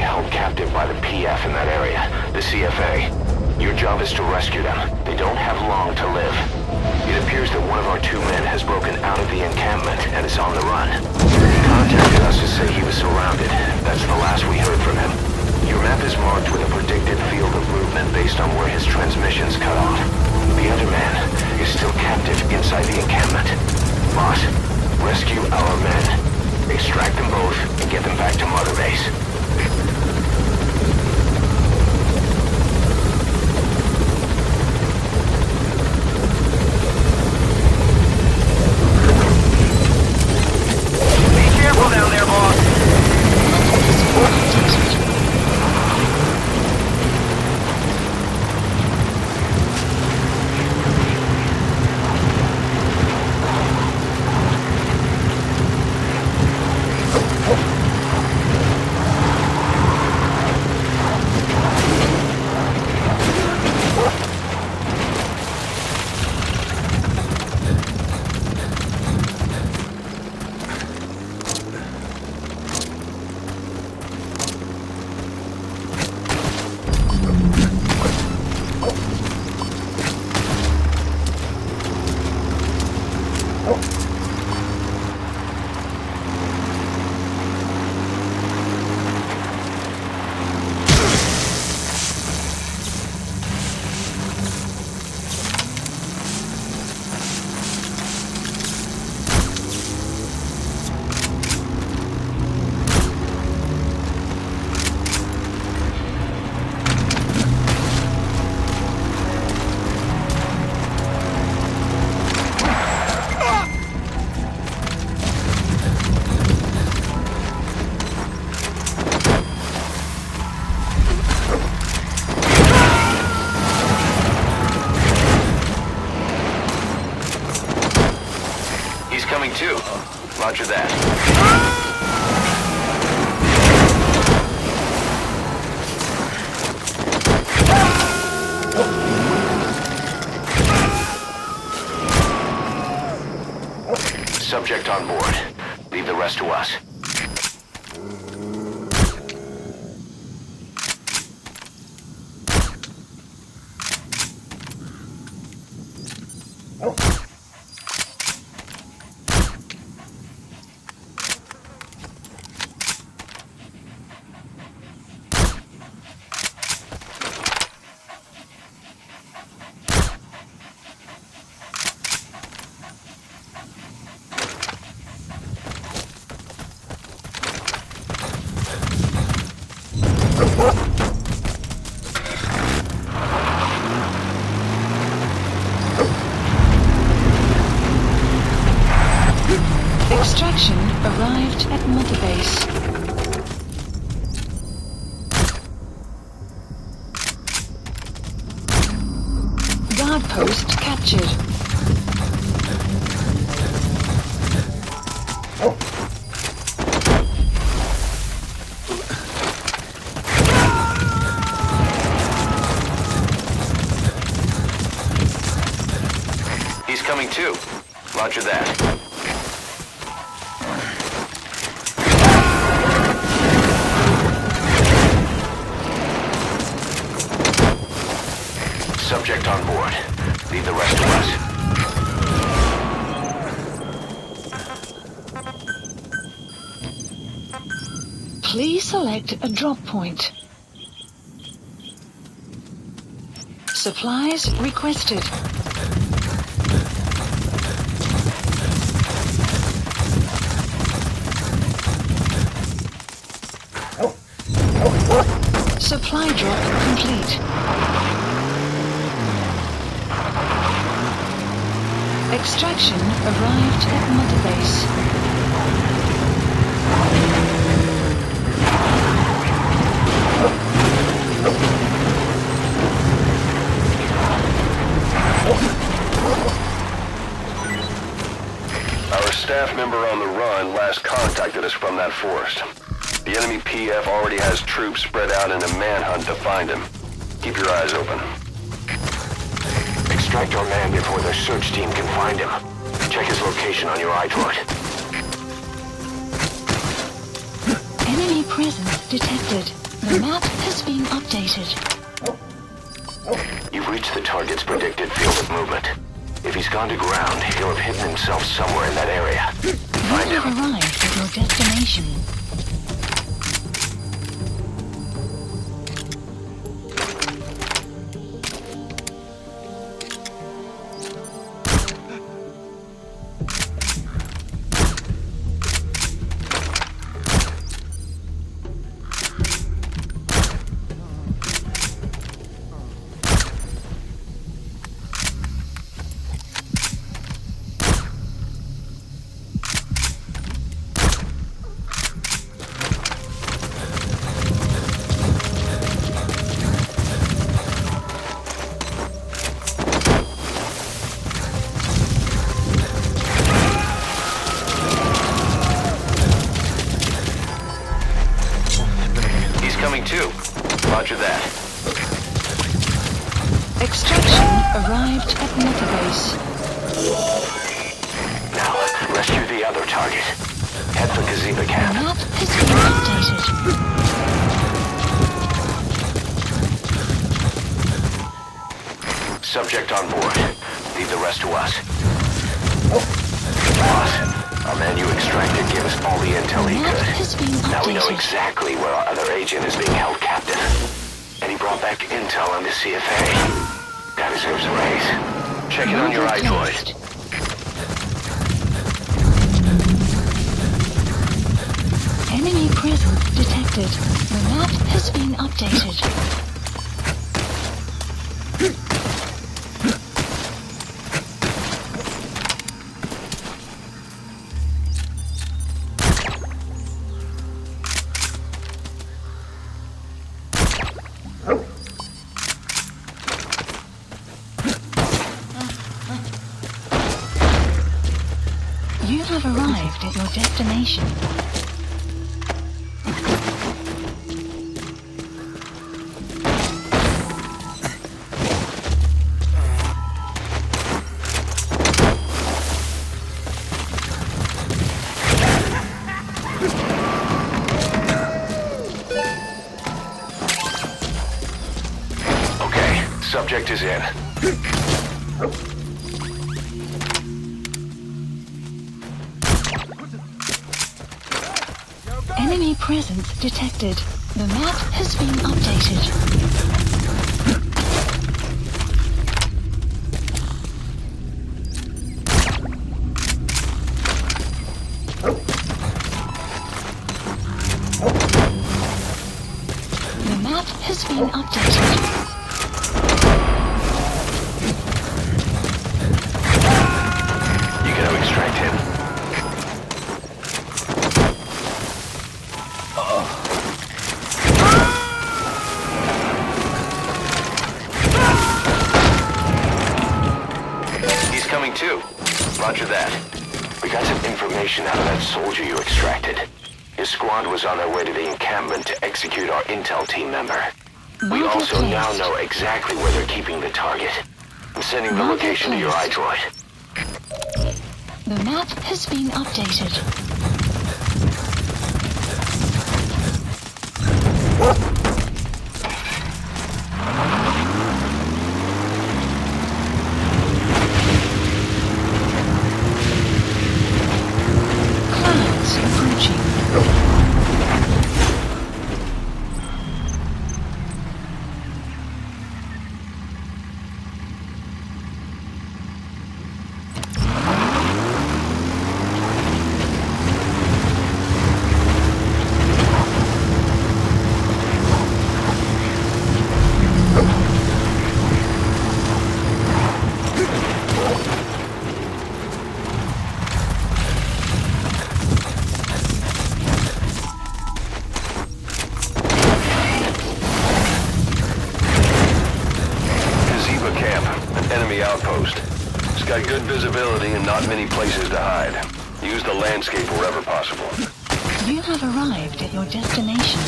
being held captive by the PF in that area, the CFA. Your job is to rescue them. They don't have long to live. It appears that one of our 2 men has broken out of the encampment and is on the run. He contacted us to say he was surrounded. That's the last we heard from him. Your map is marked with a predicted field of movement based on where his transmissions cut off. The other man is still captive inside the encampment. Boss, rescue our men. Extract them both and get them back to Mother Base. Be careful down there, boss. Coming too. Roger that. Subject on board. Leave the rest to us. Extraction arrived at Mother Base. Guard post captured. He's coming too. Roger that. Subject on board. Leave the rest to us. Please select a drop point. Supplies requested. Supply drop complete. Extraction arrived at Mother Base. Our staff member on the run last contacted us from that forest. The enemy PF already has troops spread out in a manhunt to find him. Keep your eyes open. Extract our man before the search team can find him. Check his location on your iDroid. Enemy presence detected. The map has been updated. You've reached the target's predicted field of movement. If he's gone to ground, he'll have hidden himself somewhere in that area. Find You him. have arrived at your destination. Coming too. Roger that. Extraction arrived at Metabase. Now, rescue the other target. Head for Gazeba The camp. map has been updated. Subject on board. Leave the rest to us. Boss, our man you extracted gave us all the intel The he map could. has been Now we know updated. exactly where our other agent is being held captive. And he brought back intel on the CFA. That deserves a raise. Check it on your Marker iDroid. closed. Enemy presence detected. The map has been updated. You have arrived at your destination. Okay, subject is in. Enemy presence detected. The map has been updated. The map has been updated. You gotta extract him. He's coming too. Roger that. We got some information out of that soldier you extracted. His squad was on their way to the encampment to execute our intel team member. We Marker also now placed. know exactly where they're keeping the target. I'm sending the Marker location to your placed. iDroid. The map has been updated. Clouds approaching. Gazeba camp, an enemy outpost. It's got good visibility and not many places to hide. Use the landscape wherever possible. You have arrived at your destination.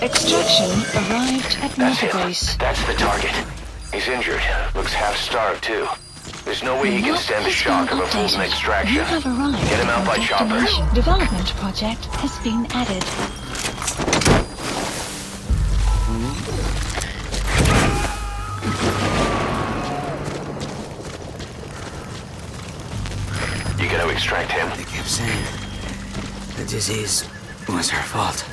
Extraction arrived at That's him. Motorbase. That's the target. He's injured. Looks half-starved, too. There's no way he can stand the shock of a full extraction. You have arrived. Get him out by chopper. Destination. Development project has been added. You gonna extract him? They kept saying the disease was her fault.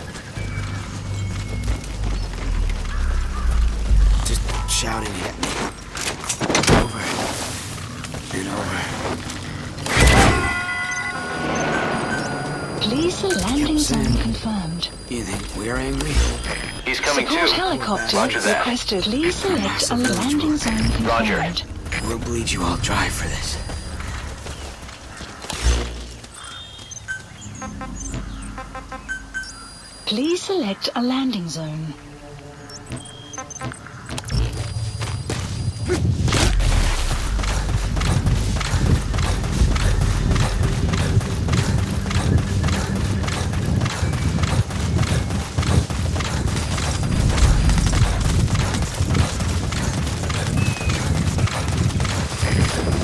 Just shouting it at me. Over and over. Please, the landing zone confirmed. You think we're angry? He's coming Support too. helicopter Roger that. requested. Please select a landing zone confirmed. Roger. We'll bleed you all dry for this. Please select a landing zone.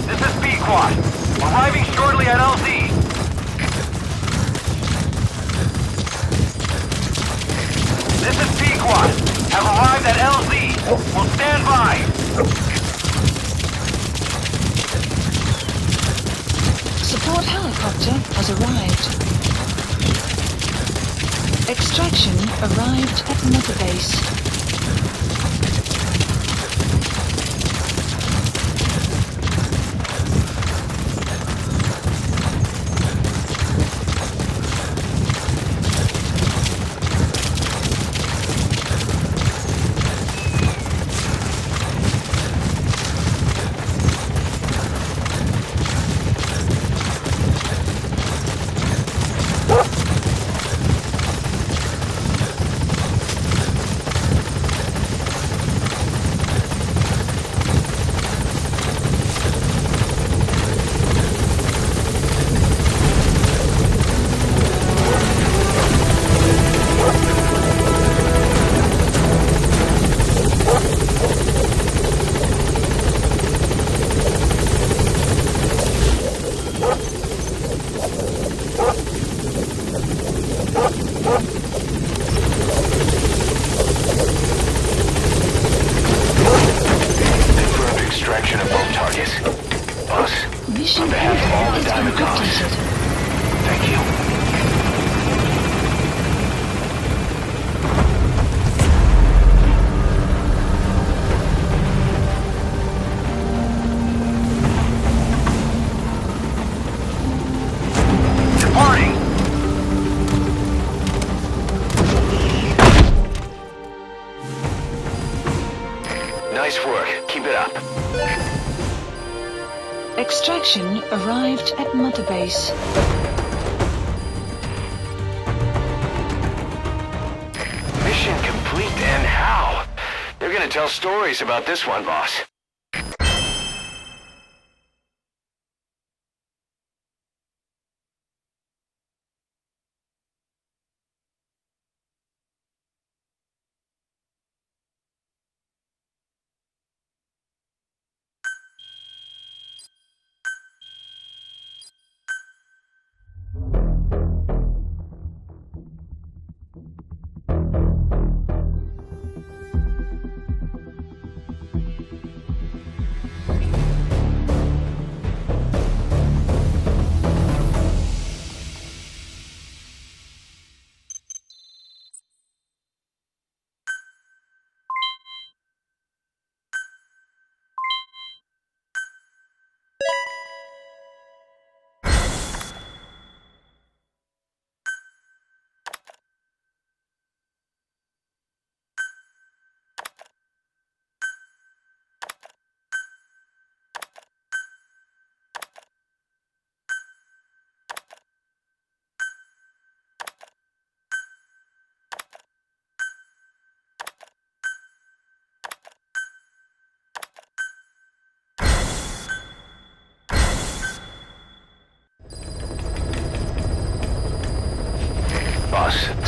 This is B-Quad. Arriving shortly at LZ. This is P-Quad. Have arrived at LZ. Will stand by. Support helicopter has arrived. Extraction arrived at Motorbase. Nice work. Keep it up. Extraction arrived at Motorbase. Mission complete, and how? They're gonna tell stories about this one, boss.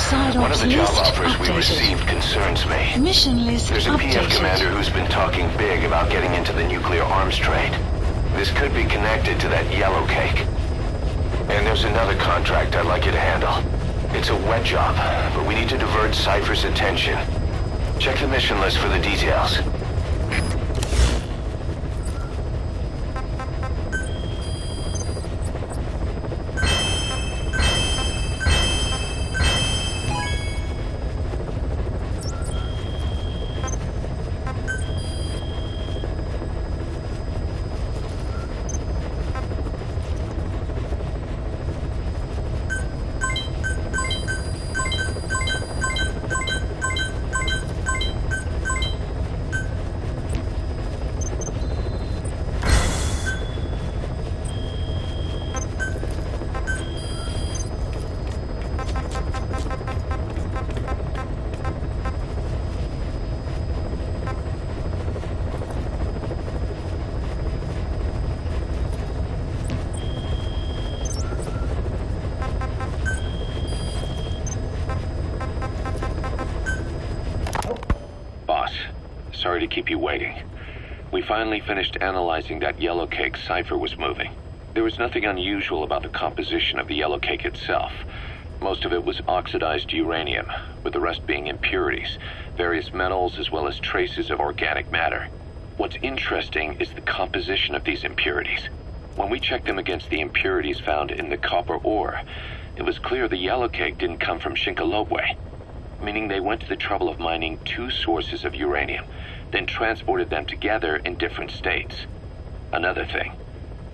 Side One of ops the job list offers we updated. received concerns me. Mission list There's a PF updated. commander who's been talking big about getting into the nuclear arms trade. This could be connected to that yellow cake. And there's another contract I'd like you to handle. It's a wet job, but we need to divert Cypher's attention. Check the mission list for the details. Sorry to keep you waiting. We finally finished analyzing that yellow cake Cypher was moving. There was nothing unusual about the composition of the yellow cake itself. Most of it was oxidized uranium, with the rest being impurities, various metals as well as traces of organic matter. What's interesting is the composition of these impurities. When we checked them against the impurities found in the copper ore, it was clear the yellow cake didn't come from Shinkolobwe, meaning they went to the trouble of mining two sources of uranium, then transported them together in different states. Another thing,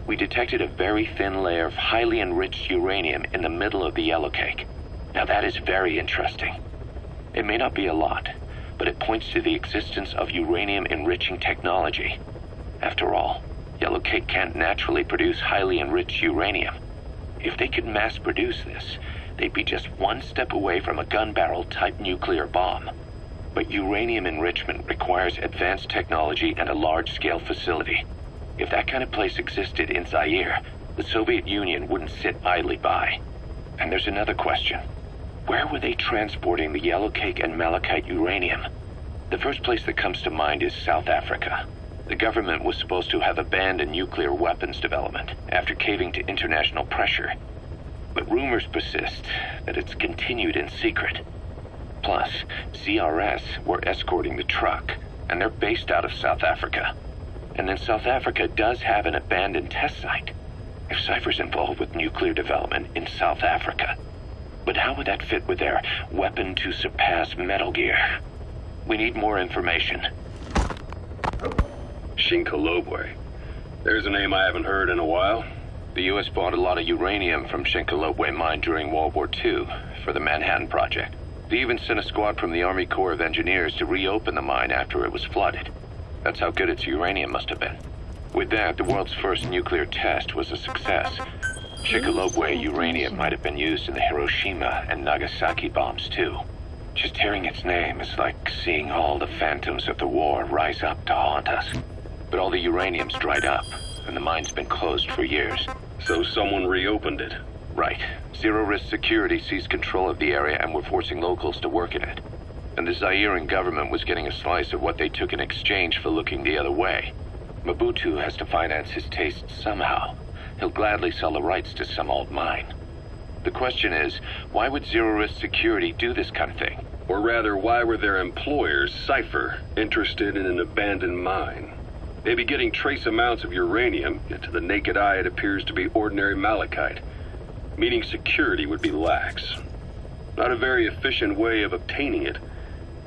we detected a very thin layer of highly enriched uranium in the middle of the yellow cake. Now that is very interesting. It may not be a lot, but it points to the existence of uranium enriching technology. After all, yellow cake can't naturally produce highly enriched uranium. If they could mass produce this, they'd be just one step away from a gun barrel type nuclear bomb. But uranium enrichment requires advanced technology and a large-scale facility. If that kind of place existed in Zaire, the Soviet Union wouldn't sit idly by. And there's another question. Where were they transporting the yellow cake and malachite uranium? The first place that comes to mind is South Africa. The government was supposed to have abandoned nuclear weapons development after caving to international pressure. But rumors persist that it's continued in secret. Plus, CRS were escorting the truck, and they're based out of South Africa. And then South Africa does have an abandoned test site. If Cypher's involved with nuclear development in South Africa. But how would that fit with their weapon to surpass Metal Gear? We need more information. Shinkolobwe. There's a name I haven't heard in a while. The U.S. bought a lot of uranium from Shinkolobwe mine during World War II for the Manhattan Project. They even sent a squad from the Army Corps of Engineers to reopen the mine after it was flooded. That's how good its uranium must have been. With that, the world's first nuclear test was a success. Shinkolobwe uranium might have been used in the Hiroshima and Nagasaki bombs too. Just hearing its name is like seeing all the phantoms of the war rise up to haunt us. But all the uranium's dried up, and the mine's been closed for years. So someone reopened it. Right. Zero-risk security seized control of the area and were forcing locals to work in it. And the Zairean government was getting a slice of what they took in exchange for looking the other way. Mobutu has to finance his tastes somehow. He'll gladly sell the rights to some old mine. The question is, why would zero-risk security do this kind of thing? Or rather, why were their employers, Cypher, interested in an abandoned mine? They'd be getting trace amounts of uranium, yet to the naked eye it appears to be ordinary malachite. Meaning security would be lax. Not a very efficient way of obtaining it,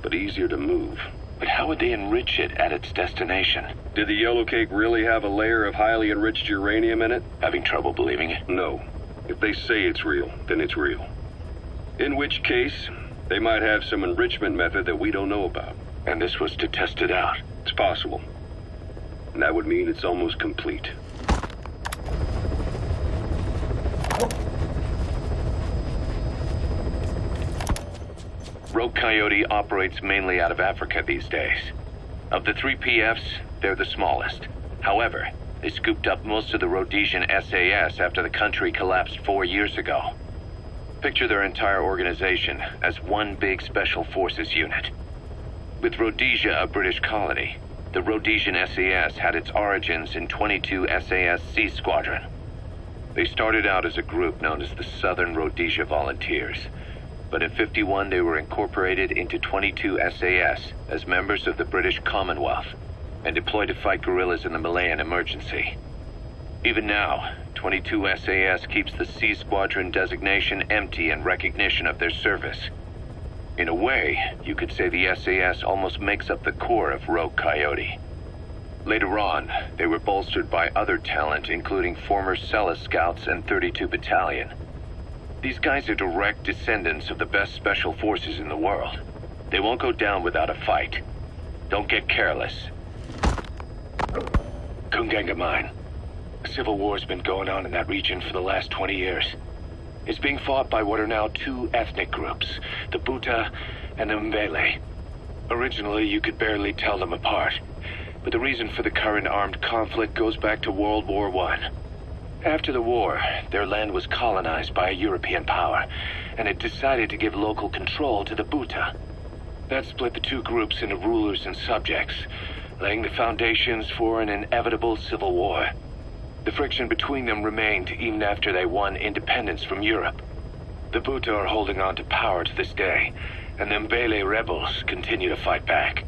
but easier to move. But how would they enrich it at its destination? Did the yellow cake really have a layer of highly enriched uranium in it? Having trouble believing it? No. If they say it's real, then it's real. In which case, they might have some enrichment method that we don't know about. And this was to test it out? It's possible. And that would mean it's almost complete. Rogue Coyote operates mainly out of Africa these days. Of the 3 PFs, they're the smallest. However, they scooped up most of the Rhodesian SAS after the country collapsed 4 years ago. Picture their entire organization as one big special forces unit. With Rhodesia a British colony, the Rhodesian SAS had its origins in 22 SAS Sea Squadron. They started out as a group known as the Southern Rhodesia Volunteers, but in '51 they were incorporated into 22 SAS as members of the British Commonwealth and deployed to fight guerrillas in the Malayan emergency. Even now, 22 SAS keeps the Sea Squadron designation empty in recognition of their service. In a way, you could say the SAS almost makes up the core of Rogue Coyote. Later on, they were bolstered by other talent, including former Cella Scouts and 32 Battalion. These guys are direct descendants of the best special forces in the world. They won't go down without a fight. Don't get careless. Kungenga Mine. A civil war's been going on in that region for the last 20 years. It's being fought by what are now two ethnic groups, the Buta and the Mbele. Originally, you could barely tell them apart, but the reason for the current armed conflict goes back to World War I. After the war, their land was colonized by a European power, and it decided to give local control to the Buta. That split the two groups into rulers and subjects, laying the foundations for an inevitable civil war. The friction between them remained even after they won independence from Europe. The Buta are holding on to power to this day, and the Mbele rebels continue to fight back.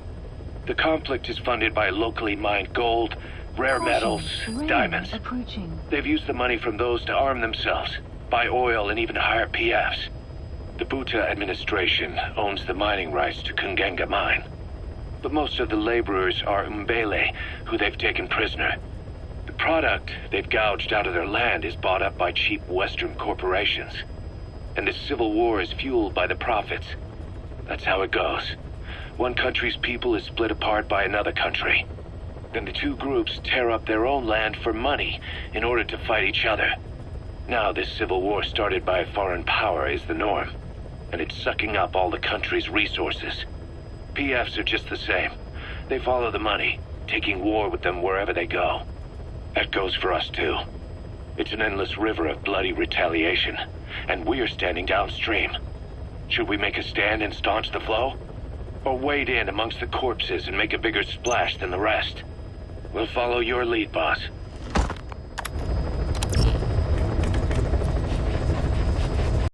The conflict is funded by locally mined gold, rare metals, diamonds. Approaching. They've used the money from those to arm themselves, buy oil, and even hire PFs. The Buta administration owns the mining rights to Kungenga Mine. But most of the laborers are Mbele, who they've taken prisoner. The product they've gouged out of their land is bought up by cheap Western corporations. And the civil war is fueled by the profits. That's how it goes. One country's people is split apart by another country. Then the two groups tear up their own land for money in order to fight each other. Now this civil war started by a foreign power is the norm, and it's sucking up all the country's resources. PFs are just the same. They follow the money, taking war with them wherever they go. That goes for us too. It's an endless river of bloody retaliation, and we're standing downstream. Should we make a stand and staunch the flow? Or wade in amongst the corpses and make a bigger splash than the rest? We'll follow your lead, boss.